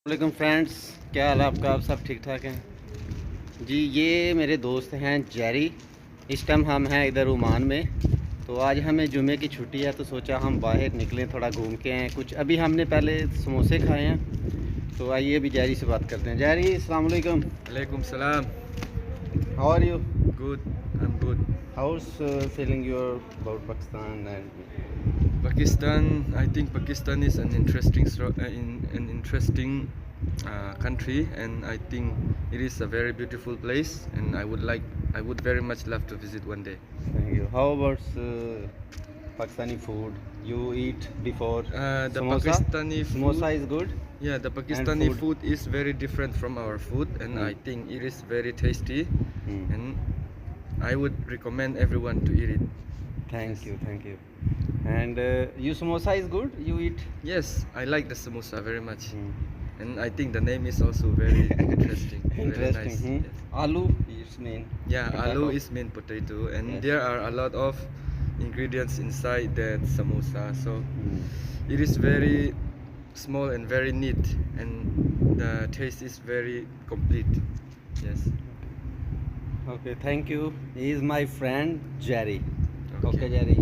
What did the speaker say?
वालेकुम फ्रेंड्स, क्या हाल है आपका? आप सब ठीक ठाक हैं जी। ये मेरे दोस्त हैं जेरी। इस टाइम हम हैं इधर ओमान में। तो आज हमें जुमे की छुट्टी है तो सोचा हम बाहर निकलें, थोड़ा घूम के आएँ कुछ। अभी हमने पहले समोसे खाए हैं। तो आइए अभी जेरी से बात करते हैं। जेरी, अस्सलाम वालेकुम। Alaikum salam. How are you? Good. I'm good. How's feeling your about Pakistan and Pakistan. I think Pakistan is an interesting country, and I think it is a very beautiful place. And I would very much love to visit one day. Thank you. How about Pakistani food you eat before? The samosa? Pakistani food. Samosa is good Yeah, the and Pakistani food. food is very different from our food, and I think it is very tasty, and I would recommend everyone to eat it. Thank you, thank you. And you samosa is good. You eat. Yes, I like the samosa very much, and I think the name is also very interesting. Very Interesting. nice. Yes. Aloo is main. Yeah, Potato. aloo is main potato, and Yes. there are a lot of ingredients inside that samosa. So it is very small and very neat, and the taste is very complete. Yes. Okay, thank you. He is my friend Jerry. Okay. Okay, Jerry.